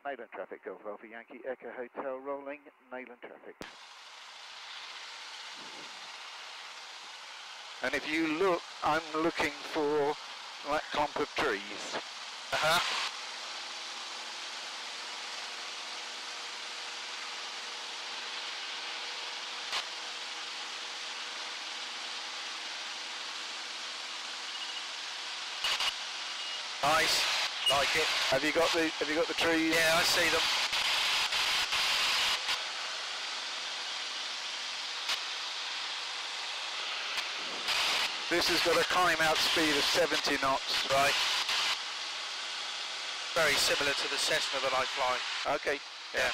Nayland traffic, Golf Alpha Yankee, Echo Hotel rolling, Nayland traffic. And if you look, I'm looking for that clump of trees. Nice, like it. Have you got the trees? Yeah, I see them. This has got a climb out speed of 70 knots. Right. Very similar to the Cessna that I fly. Okay. Yeah.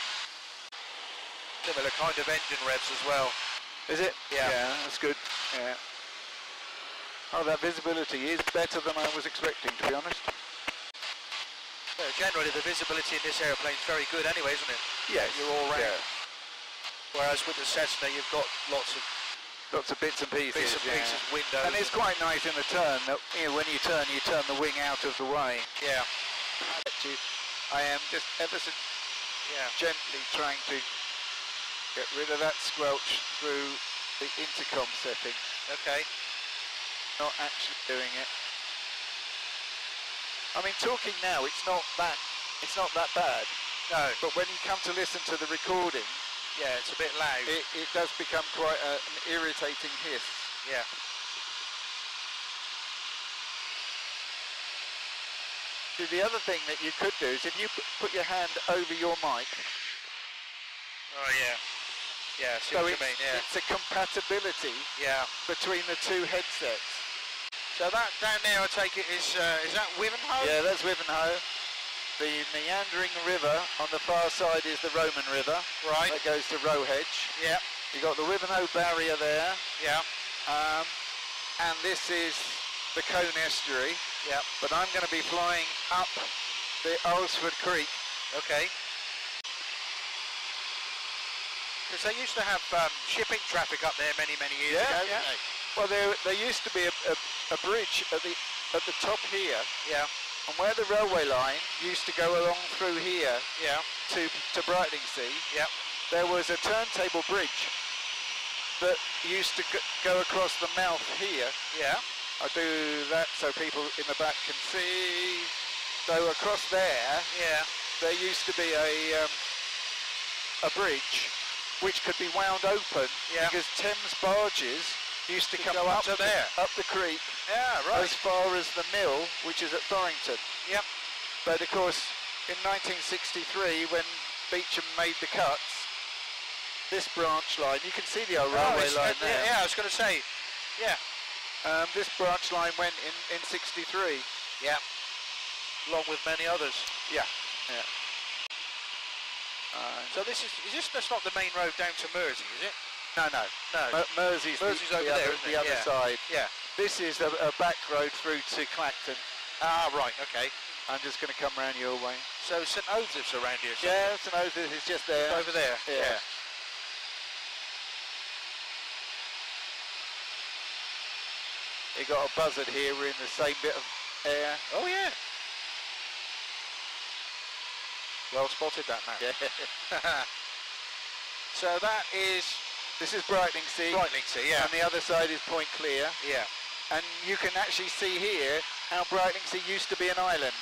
Similar kind of engine revs as well. Is it? Yeah. Yeah, that's good. Yeah. Oh, that visibility is better than I was expecting, to be honest. Yeah, generally the visibility in this airplane is very good anyway, isn't it? Yes. You're all round. Yeah. Whereas with the Cessna you've got lots of bits and pieces. Windows. And it's quite nice in the turn that, you know, when you turn the wing out of the way. Yeah. I am just ever so gently trying to get rid of that squelch through the intercom setting. Okay. Not actually doing it. I mean, talking now, it's not that bad. No. But when you come to listen to the recording, yeah, it's a bit loud. It does become quite an irritating hiss. Yeah. So the other thing that you could do is if you put your hand over your mic. Oh yeah. Yeah, I see what you mean, yeah. It's a compatibility between the two headsets. So that down there, I take it, is that Wivenhoe? Yeah, that's Wivenhoe. The meandering river on the far side is the Roman River. Right. That goes to Rowhedge. Yeah. You've got the Wivenhoe barrier there. Yeah. And this is the Cone Estuary. Yeah. But I'm going to be flying up the Alresford Creek. Okay. Because they used to have shipping traffic up there many years ago. Yeah. Well, there used to be a bridge at the top here. Yeah. And where the railway line used to go along through here to Brightlingsea, there was a turntable bridge that used to go across the mouth here. Yeah. I'll do that so people in the back can see. So across there used to be a bridge which could be wound open because Thames barges used to come up the creek, as far as the mill, which is at Thorrington. Yep. But of course, in 1963, when Beecham made the cuts, this branch line, you can see the old railway line there. Yeah, I was going to say, this branch line went in 63. Yeah. Along with many others. Yeah. So that's not the main road down to Mersey, is it? No. Mersey's over there, isn't it? The other side. Yeah. This is a back road through to Clacton. Ah, right, okay. I'm just going to come round your way. So St Osyth's around here somewhere? Yeah, St Osyth's is just there. Over there? Yeah. You got a buzzard here, we're in the same bit of air. Oh yeah. Well spotted that, Matt. Yeah. So this is Brightlingsea. Brightlingsea, yeah. And the other side is Point Clear. Yeah. And you can actually see here how Brightlingsea used to be an island.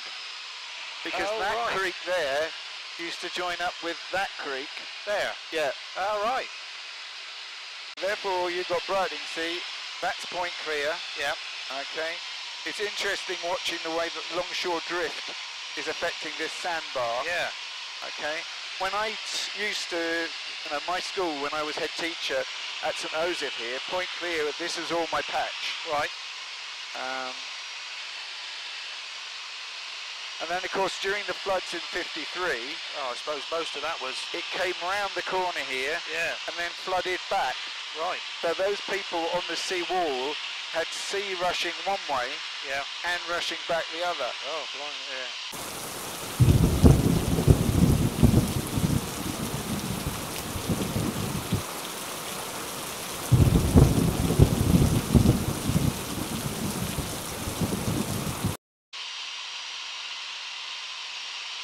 Because that creek there used to join up with that creek. There? Yeah. Oh, right. Therefore, you've got Brightlingsea, that's Point Clear. Yeah. Okay. It's interesting watching the way that longshore drift is affecting this sandbar. Yeah. Okay. When I used to, my school, when I was head teacher at St Osyth here, Point Clear, this is all my patch. Right. And then, of course, during the floods in '53, I suppose most of that was... It came round the corner here, and then flooded back. Right. So those people on the sea wall had sea rushing one way, and rushing back the other. Oh, blimey, yeah.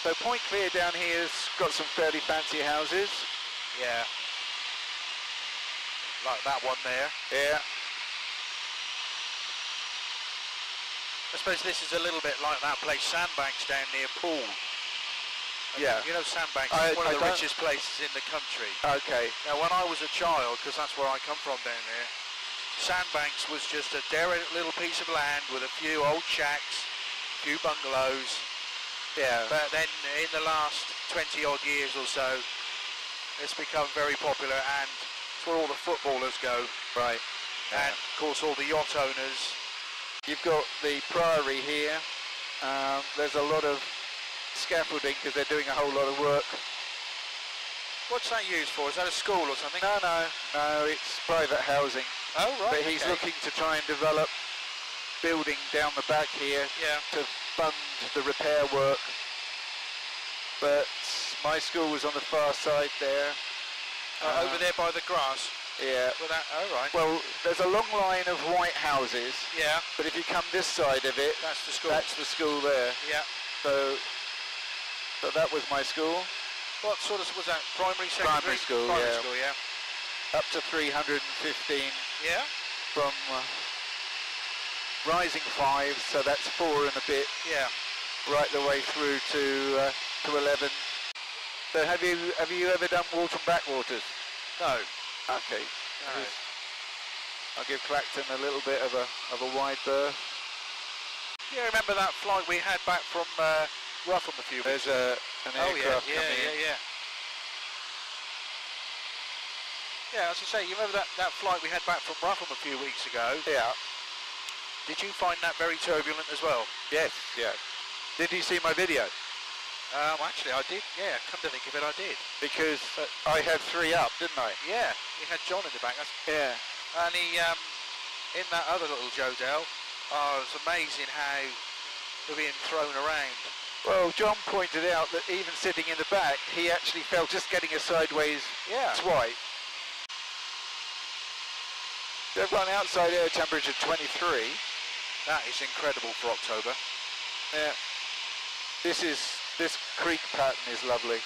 So Point Clear down down here's got some fairly fancy houses. Yeah. Like that one there. Yeah. I suppose this is a little bit like that place, Sandbanks, down near Poole. Yeah. You know Sandbanks I is one of the don't- richest places in the country. Okay. Now, when I was a child, because that's where I come from down there, Sandbanks was just a derelict little piece of land with a few old shacks, a few bungalows. Yeah. But then in the last 20 odd years or so, it's become very popular, and it's where all the footballers go. Right. And of course all the yacht owners. You've got the Priory here. There's a lot of scaffolding because they're doing a whole lot of work. What's that used for? Is that a school or something? No, it's private housing. Oh, right. But he's okay. looking to try and develop building down the back here Yeah. to fund the repair work. But my school was on the far side there. Over there by the grass. Yeah. With that, oh, right. Well, there's a long line of white houses, Yeah. but if you come this side of it, That's the school. that's the school there. Yeah. So that was my school. What sort of was that? Primary, secondary? Primary school, Primary yeah. school, yeah. Up to 315 Yeah. from rising 5, so that's 4 and a bit, Yeah. right the way through to 11. So have you ever done Walton Backwaters? No. Okay. No. I'll give Clacton a little bit of a wide berth. Yeah, remember that flight we had back from Rougham a few weeks There's an Oh yeah, aircraft yeah, coming yeah, in. yeah. Yeah, as I say, you remember that flight we had back from Rougham a few weeks ago? Yeah. Did you find that very turbulent as well? Yes, yeah. Did you see my video? Actually, I did. Yeah, come to think of it, I did. Because I had 3 up, didn't I? Yeah, you had John in the back. Yeah. And he, in that other little Jodel, it's amazing how they're being thrown around. Well, John pointed out that even sitting in the back, he actually felt just getting a sideways swipe. They've got an outside air temperature of 23. That is incredible for October. Yeah. This creek pattern is lovely.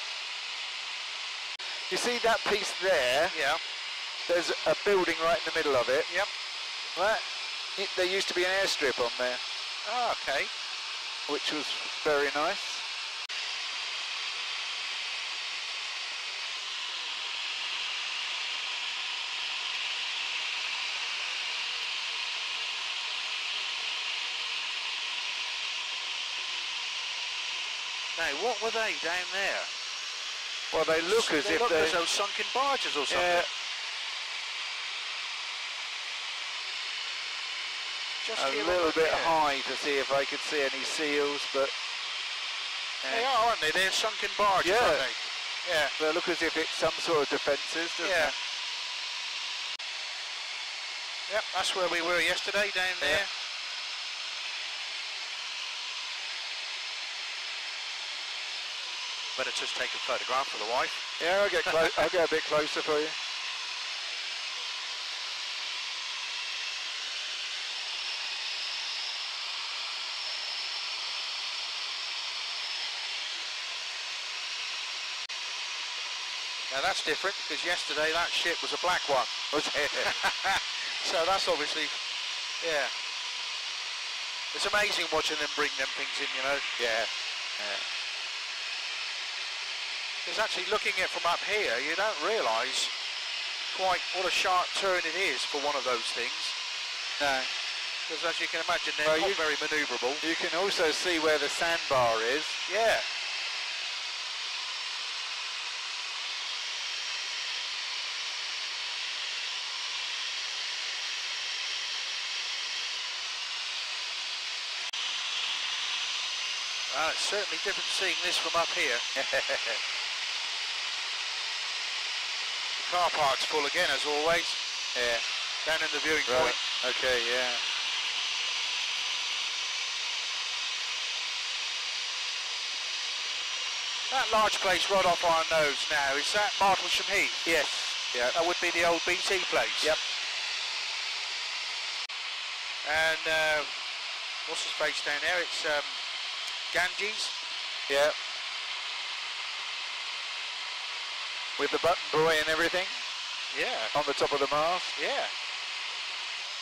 You see that piece there? Yeah. There's a building right in the middle of it. Yep. There used to be an airstrip on there, Oh, okay. which was very nice. Now, what were they down there? Well, they look as They if look they... as though sunken barges or something. Yeah, Just a here on little the- bit yeah. high to see if I could see any seals, but... They are, aren't they? They're sunken barges, Yeah. aren't they? Yeah. They look as if it's some sort of defences, doesn't Yeah. it? Yep, that's where we were yesterday, down there. Yeah. Better just take a photograph for the wife. Yeah, I'll get I'll get a bit closer for you. Now that's different, because yesterday that ship was a black one. Was it? So that's obviously, yeah. It's amazing watching them bring them things in, you know. Yeah. Because actually looking at it from up here, you don't realise quite what a sharp turn it is for one of those things. No. Because as you can imagine, they're Well, not very manoeuvrable. You can also see where the sandbar is. Yeah. Well, it's certainly different seeing this from up here. The car park's full again, as always. Yeah. Down in the viewing Right. point. Okay, yeah. That large place right off our nose now, is that Martlesham Heath? Yes. Yeah. That would be the old BT place. Yep. And what's his face down there? It's Ganges. Yeah. with the button buoy and everything. Yeah. On the top of the mast. Yeah.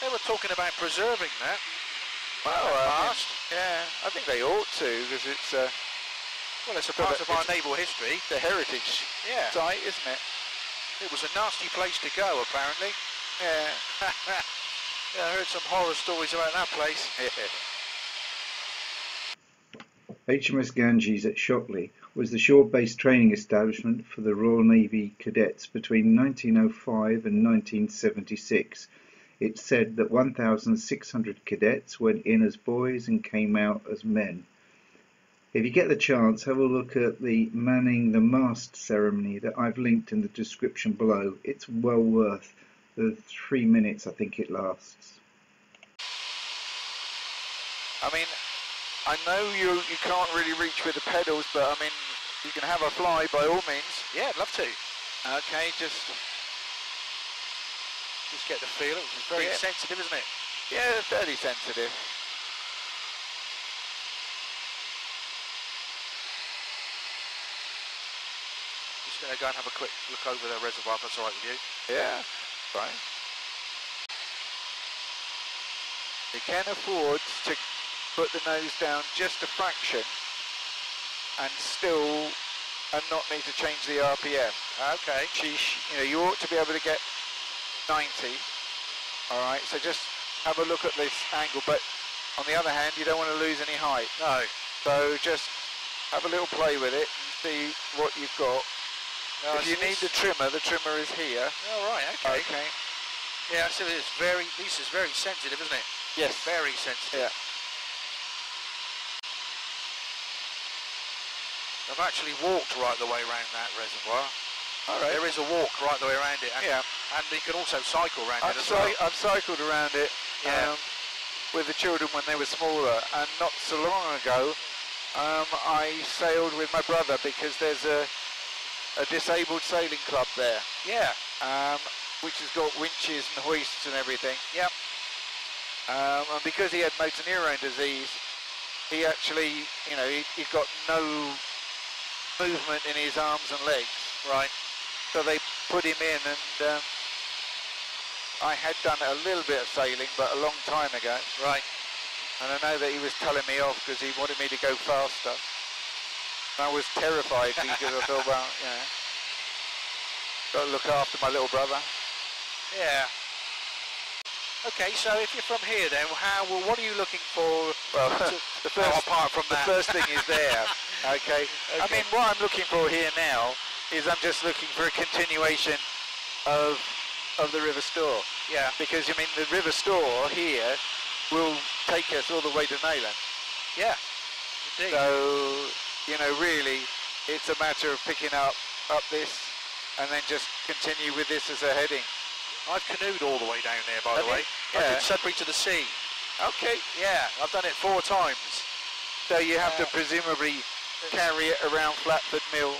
They were talking about preserving that. Well, Mast. Yeah, I think they ought to, because it's well, it's a part of our naval history. The heritage site, isn't it? It was a nasty place to go, apparently. Yeah. Yeah, I heard some horror stories about that place. HMS Ganges at Shotley was the shore-based training establishment for the Royal Navy cadets between 1905 and 1976. It said that 1,600 cadets went in as boys and came out as men. If you get the chance, have a look at the manning the mast ceremony that I've linked in the description below. It's well worth the 3 minutes I think it lasts. I mean, I know you can't really reach with the pedals, but I mean, you can have a fly by all means. Yeah, I'd love to. Okay, just get the feel. It's very sensitive, isn't it? Yeah, fairly sensitive. Just going to go and have a quick look over the reservoir, if that's all right with you. Yeah, fine. You can afford to put the nose down just a fraction and still not need to change the RPM. Okay. You ought to be able to get 90. All right, so just have a look at this angle, but on the other hand, you don't want to lose any height. No. So just have a little play with it and see what you've got. No, if you need the trimmer is here. Oh, right, okay. Okay. Yeah, so this is very sensitive, isn't it? Yes. Very sensitive. Yeah. I've actually walked right the way around that reservoir. All right. There is a walk right the way around it. And, yeah. And you can also cycle around it as well. I've cycled around it with the children when they were smaller, and not so long ago I sailed with my brother because there's a disabled sailing club there. Yeah. Which has got winches and hoists and everything. Yep. And because he had motor neurone disease, he actually, he got no movement in his arms and legs. Right. So they put him in, and I had done a little bit of sailing, but a long time ago. Right. And I know that he was telling me off because he wanted me to go faster. And I was terrified because I thought, well, got to look after my little brother. Yeah. Okay, so if you're from here then, what are you looking for? Well, apart from that. The first thing is there, okay? I mean, what I'm looking for here now is I'm just looking for a continuation of the River Store. Yeah. Because, I mean, the River Store here will take us all the way to Nayland. Yeah, indeed. So, really, it's a matter of picking up this and then just continue with this as a heading. I've canoed all the way down there, by the way. Yeah. I did Sudbury to the sea. Okay. Yeah, I've done it 4 times. So you have to presumably carry it around Flatford Mill.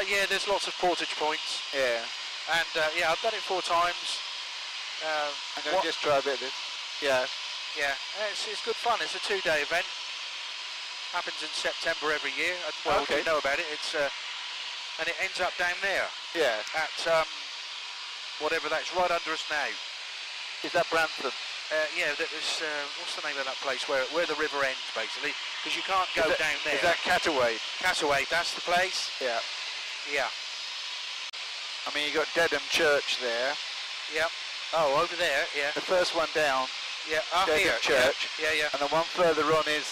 Yeah, there's lots of portage points. Yeah. And yeah, I've done it 4 times. I'm going to just try a bit of this. Yeah. Yeah, it's good fun. It's a 2-day event. Happens in September every year. Well, you know about it. It's and it ends up down there. Yeah. At whatever that's right under us now. Is that Brantham? Yeah, that was, what's the name of that place where the river ends, basically? Because you can't go down there. Is that Cataway? Cataway, that's the place? Yeah. Yeah. I mean, you got Dedham Church there. Yep. Oh, over there, yeah. The first one down. Yeah, Dedham here. Church. Yeah. And the one further on is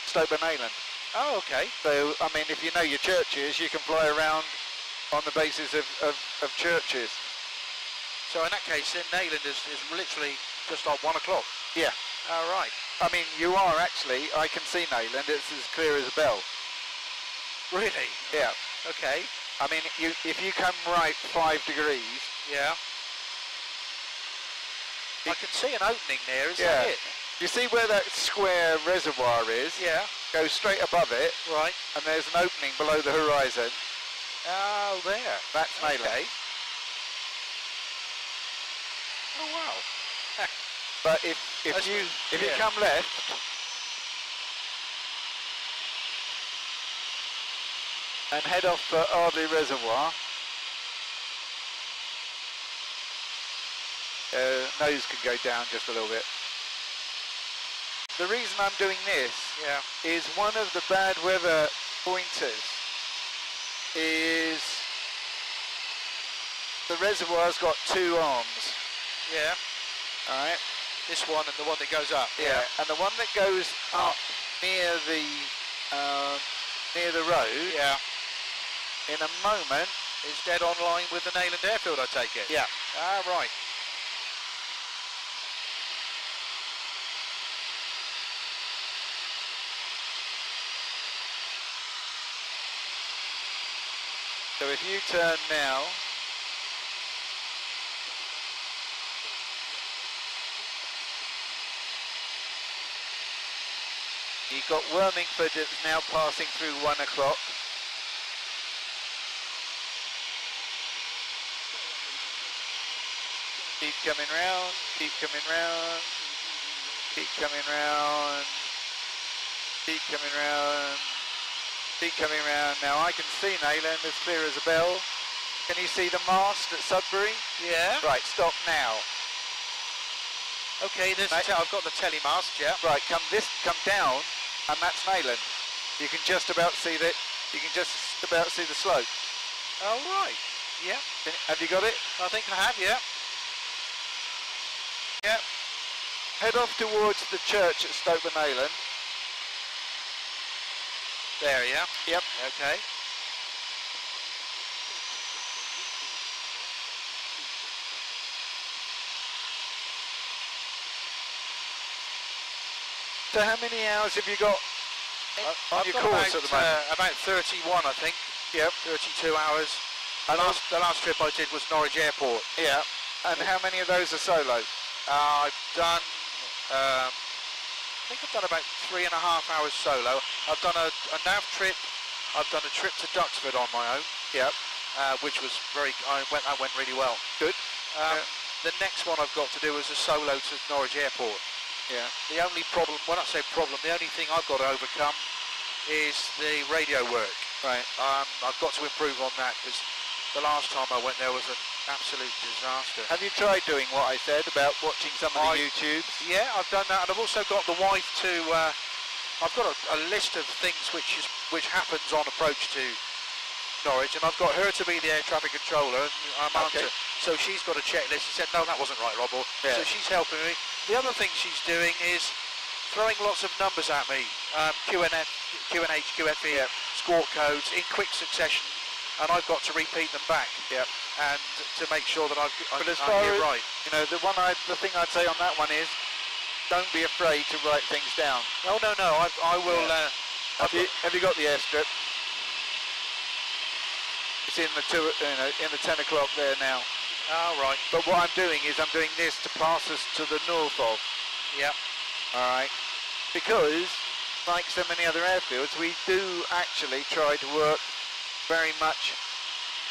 Stoke-on-Ayland. Oh, okay. So, I mean, if you know your churches, you can fly around on the basis of churches. So in that case, then Nayland is literally just like 1 o'clock. Yeah. All right. I mean, you are actually, I can see Nayland, it's as clear as a bell. Really? Yeah. Okay. I mean, if you come right 5 degrees. Yeah. I can see an opening there, is that it? You see where that square reservoir is? Yeah. Go straight above it. Right. And there's an opening below the horizon. Oh, there. That's Nayland. Okay. Oh, wow. But if you come left and head off for Ardley Reservoir, nose can go down just a little bit. The reason I'm doing this is one of the bad weather pointers is the reservoir's got two arms. Yeah. All right. This one and the one that goes up. Yeah. And the one that goes up near the road. Yeah. In a moment is dead on line with the Neyland Airfield, I take it. Yeah. Ah, right. So if you turn now, you've got Wormingford that's now passing through 1 o'clock. Keep coming round, keep coming round, keep coming round, keep coming round, keep coming round. Now I can see Neyland as clear as a bell. Can you see the mast at Sudbury? Yeah. Right, stop now. Okay, there's I've got the telly mast, yeah. Right, come down, and that's Neyland. You can just about see the slope. Oh right. Yeah. Have you got it? I think I have, yeah. Yep. Head off towards the church at Stoke-on-Neyland. There, yeah? Yep. Okay. So how many hours have you got on your course at the moment? About 31, I think. Yep. 32 hours. The last trip I did was Norwich Airport. Yeah. And how many of those are solo? I've done, I think I've done about 3.5 hours solo. I've done a nav trip. I've done a trip to Duxford on my own. Yep. Which was that went really well. Good. The next one I've got to do is a solo to Norwich Airport. Yeah. The only problem, when I say problem, the only thing I've got to overcome is the radio work. Right. I've got to improve on that because the last time I went there was an absolute disaster. Have you tried doing what I said about watching some of the YouTubes? Yeah, I've done that, and I've also got the wife to. I've got a list of things which happens on approach to Norwich, and I've got her to be the air traffic controller, and I'm Okay. So she's got a checklist. She said, no, that wasn't right, Rob. Yeah. So she's helping me. The other thing she's doing is throwing lots of numbers at me, QNH, QFE, score codes in quick succession, and I've got to repeat them back. Yep. And to make sure that I But as far as, right. you know, the thing I'd say on that one is, don't be afraid to write things down. Oh no, I will. Yeah. Have you got the airstrip? It's in the in the 10 o'clock there now. Oh right. But what I'm doing is I'm doing this to pass us to the north of. Yeah. All right. Because, like so many other airfields, we do actually try to work very much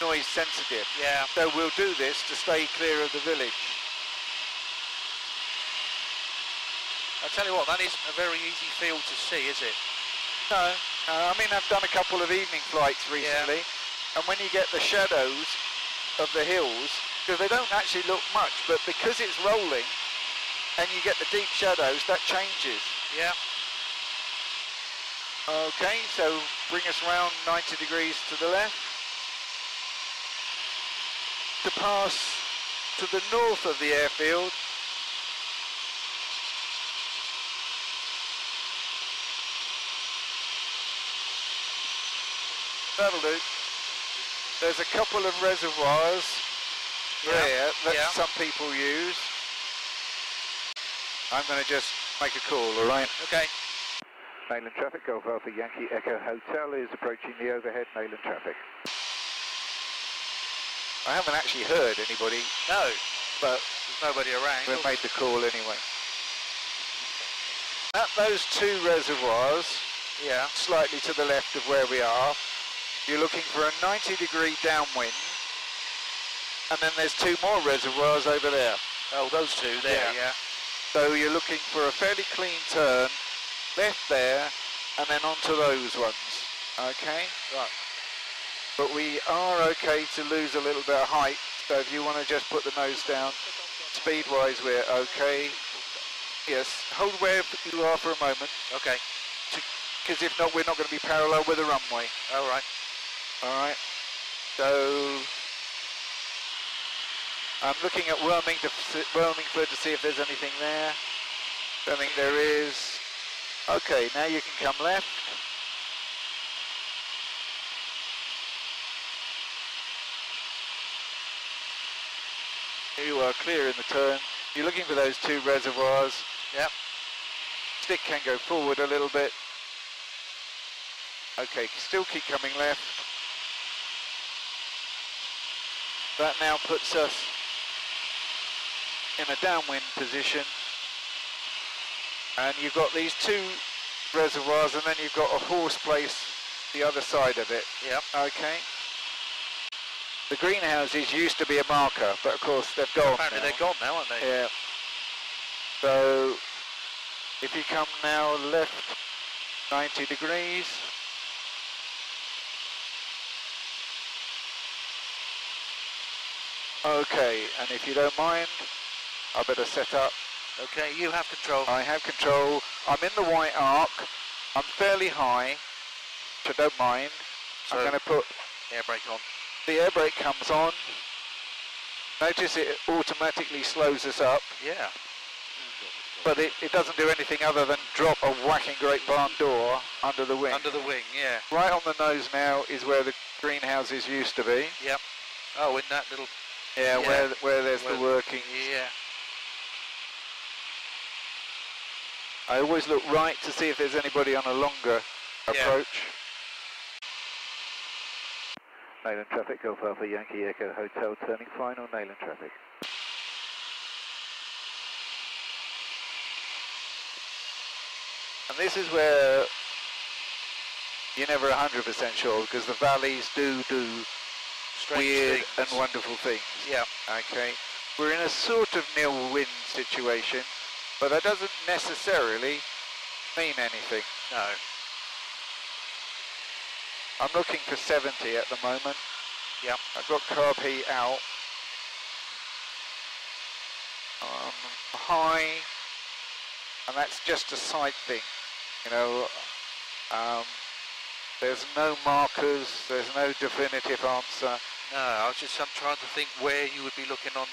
noise sensitive. Yeah. So we'll do this to stay clear of the village. I tell you what, that isn't a very easy field to see, is it? No. I mean, I've done a couple of evening flights recently, and when you get the shadows of the hills, because they don't actually look much, but because it's rolling and you get the deep shadows, that changes. Yeah. Okay, so bring us round 90 degrees to the left. To pass to the north of the airfield. That'll do. There's a couple of reservoirs there that some people use. I'm going to just make a call, all right? Okay. Neyland traffic, Golf Alpha Yankee Echo Hotel is approaching the overhead Neyland traffic. I haven't actually heard anybody. No. But there's nobody around. We've made the call anyway. At those two reservoirs, slightly to the left of where we are, you're looking for a 90-degree downwind, and then there's two more reservoirs over there. Oh, those two there, yeah. So you're looking for a fairly clean turn, left there, and then onto those ones, okay? Right. But we are okay to lose a little bit of height, so if you want to just put the nose down. speed-wise, we're okay. Yes, hold where you are for a moment. Okay. Because if not, we're not going to be parallel with the runway. All right. All right. So I'm looking at Wilmingford to see if there's anything there. Don't think there is. Okay, now you can come left. You are clear in the turn. You're looking for those two reservoirs. Yep. Stick can go forward a little bit. Okay, still keep coming left. That now puts us in a downwind position. And you've got these two reservoirs, and then you've got a horse place the other side of it. Yep. Okay. The greenhouses used to be a marker, but of course they've gone. Apparently they're gone now, aren't they? Yeah. So if you come now left 90 degrees. Okay, and if you don't mind, I better set up. Okay, you have control. I have control. I'm in the white arc. I'm fairly high, which I don't mind. So I'm going to put air brake on. The air brake comes on. Notice it automatically slows us up. Yeah. But it doesn't do anything other than drop a whacking great barn door under the wing. Under the wing, yeah. Right on the nose now is where the greenhouses used to be. Yep. Oh, in that little... Yeah, where there's the working. Yeah. I always look right to see if there's anybody on a longer approach. Nayland traffic, Golf Alpha Yankee Echo Hotel, turning final, Nayland traffic. And this is where you're never 100% sure, because the valleys do weird and wonderful things. Yeah. Okay. We're in a sort of nil wind situation, but that doesn't necessarily mean anything. No. I'm looking for 70 at the moment. Yep. I've got carb heat out. High, and that's just a sight thing. You know, there's no markers, there's no definitive answer. No, I'm trying to think where you would be looking on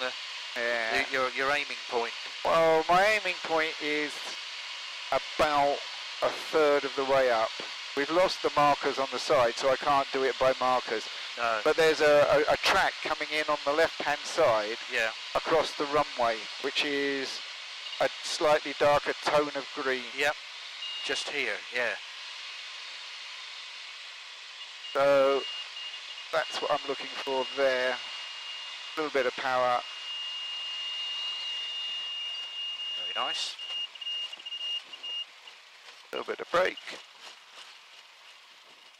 your aiming point. Well, my aiming point is about a third of the way up. We've lost the markers on the side, so I can't do it by markers. No. But there's a track coming in on the left-hand side across the runway, which is a slightly darker tone of green. Yep, just here, yeah. So that's what I'm looking for there. A little bit of power. Very nice. A little bit of brake.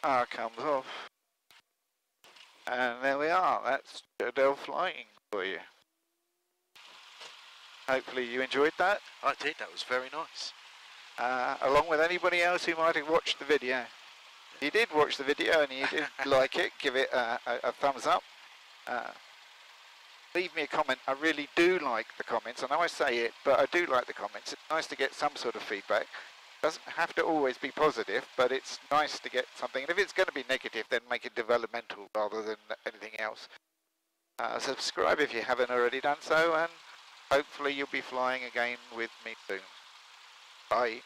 Power comes off. And there we are. That's Jodel flying for you. Hopefully you enjoyed that. I did, that was very nice. Along with anybody else who might have watched the video. If you did watch the video and you did like it, give it a thumbs up. Leave me a comment. I really do like the comments. I know I say it, but I do like the comments. It's nice to get some sort of feedback. Doesn't have to always be positive, but it's nice to get something. And if it's going to be negative, then make it developmental rather than anything else. Subscribe if you haven't already done so, and hopefully you'll be flying again with me soon. Bye.